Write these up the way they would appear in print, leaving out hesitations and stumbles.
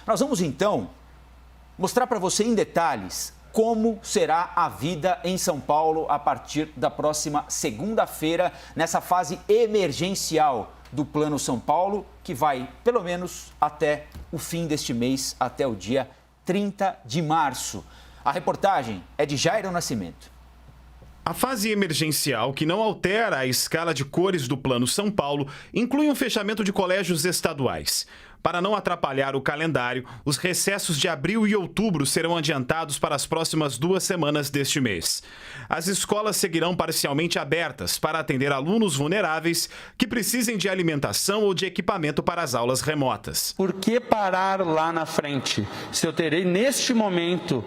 Nós vamos então mostrar para você em detalhes como será a vida em São Paulo a partir da próxima segunda-feira, nessa fase emergencial do Plano São Paulo, que vai pelo menos até o fim deste mês, até o dia 30 de março. A reportagem é de Jairo Nascimento. A fase emergencial, que não altera a escala de cores do Plano São Paulo, inclui um fechamento de colégios estaduais. Para não atrapalhar o calendário, os recessos de abril e outubro serão adiantados para as próximas 2 semanas deste mês. As escolas seguirão parcialmente abertas para atender alunos vulneráveis que precisem de alimentação ou de equipamento para as aulas remotas. Por que parar lá na frente? Se eu terei neste momento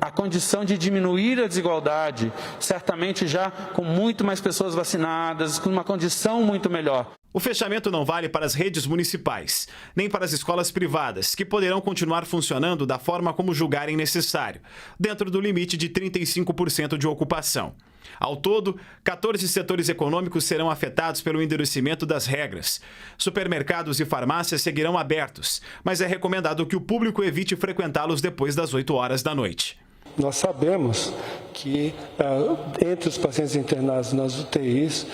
a condição de diminuir a desigualdade, certamente já com muito mais pessoas vacinadas, com uma condição muito melhor. O fechamento não vale para as redes municipais, nem para as escolas privadas, que poderão continuar funcionando da forma como julgarem necessário, dentro do limite de 35% de ocupação. Ao todo, 14 setores econômicos serão afetados pelo endurecimento das regras. Supermercados e farmácias seguirão abertos, mas é recomendado que o público evite frequentá-los depois das 8 horas da noite. Nós sabemos que entre os pacientes internados nas UTIs,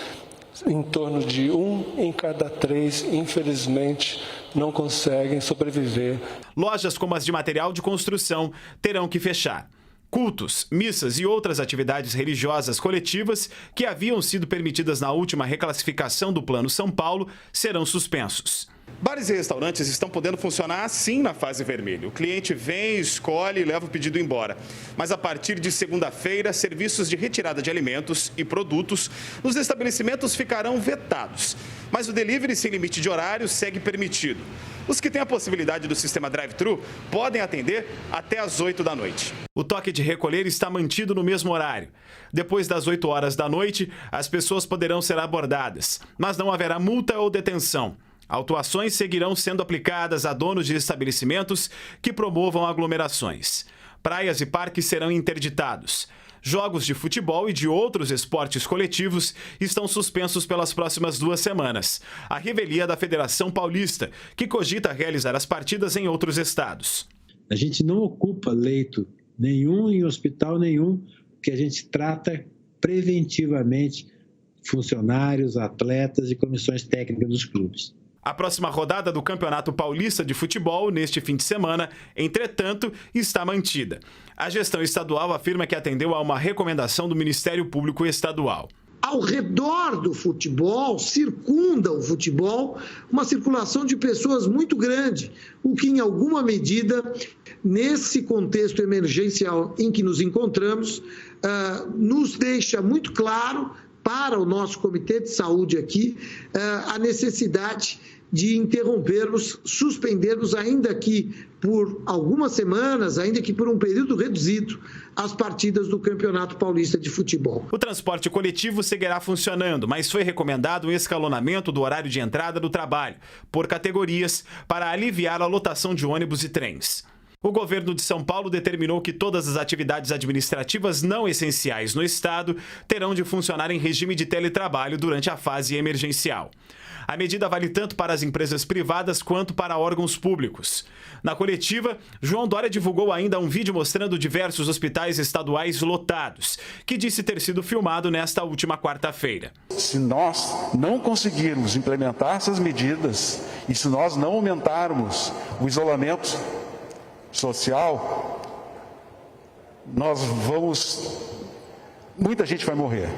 em torno de 1 em cada 3, infelizmente, não conseguem sobreviver. Lojas como as de material de construção terão que fechar. Cultos, missas e outras atividades religiosas coletivas que haviam sido permitidas na última reclassificação do Plano São Paulo serão suspensos. Bares e restaurantes estão podendo funcionar sim na fase vermelha. O cliente vem, escolhe e leva o pedido embora. Mas a partir de segunda-feira, serviços de retirada de alimentos e produtos nos estabelecimentos ficarão vetados. Mas o delivery sem limite de horário segue permitido. Os que têm a possibilidade do sistema drive-thru podem atender até às 8 da noite. O toque de recolher está mantido no mesmo horário. Depois das 8 horas da noite, as pessoas poderão ser abordadas, mas não haverá multa ou detenção. Autuações seguirão sendo aplicadas a donos de estabelecimentos que promovam aglomerações. Praias e parques serão interditados. Jogos de futebol e de outros esportes coletivos estão suspensos pelas próximas 2 semanas. A revelia da Federação Paulista, que cogita realizar as partidas em outros estados. A gente não ocupa leito nenhum em hospital nenhum, que a gente trata preventivamente funcionários, atletas e comissões técnicas dos clubes. A próxima rodada do Campeonato Paulista de Futebol, neste fim de semana, entretanto, está mantida. A gestão estadual afirma que atendeu a uma recomendação do Ministério Público Estadual. Ao redor do futebol, circunda o futebol, uma circulação de pessoas muito grande, o que, em alguma medida, nesse contexto emergencial em que nos encontramos, nos deixa muito claro, para o nosso Comitê de Saúde aqui, a necessidade de interrompermos, suspendermos, ainda que por algumas semanas, ainda que por um período reduzido, as partidas do Campeonato Paulista de Futebol. O transporte coletivo seguirá funcionando, mas foi recomendado um escalonamento do horário de entrada do trabalho, por categorias, para aliviar a lotação de ônibus e trens. O governo de São Paulo determinou que todas as atividades administrativas não essenciais no estado terão de funcionar em regime de teletrabalho durante a fase emergencial. A medida vale tanto para as empresas privadas quanto para órgãos públicos. Na coletiva, João Dória divulgou ainda um vídeo mostrando diversos hospitais estaduais lotados, que disse ter sido filmado nesta última quarta-feira. Se nós não conseguirmos implementar essas medidas e se nós não aumentarmos o isolamento social, muita gente vai morrer.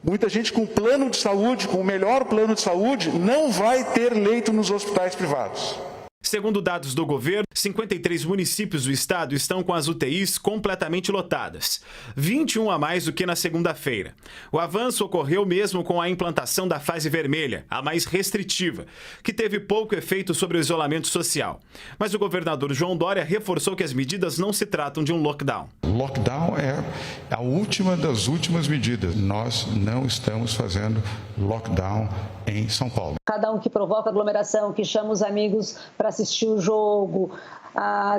Muita gente com plano de saúde, com o melhor plano de saúde, não vai ter leito nos hospitais privados. Segundo dados do governo, 53 municípios do estado estão com as UTIs completamente lotadas, 21 a mais do que na segunda-feira. O avanço ocorreu mesmo com a implantação da fase vermelha, a mais restritiva, que teve pouco efeito sobre o isolamento social. Mas o governador João Dória reforçou que as medidas não se tratam de um lockdown. Lockdown é a última das últimas medidas. Nós não estamos fazendo lockdown em São Paulo. Cada um que provoca aglomeração, que chama os amigos para assistir o jogo,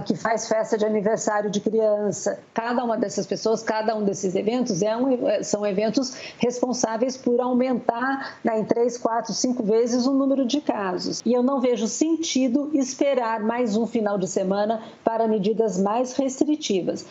que faz festa de aniversário de criança, cada uma dessas pessoas, cada um desses eventos são eventos responsáveis por aumentar em 3, 4, 5 vezes o número de casos. E eu não vejo sentido esperar mais um final de semana para medidas mais restritivas.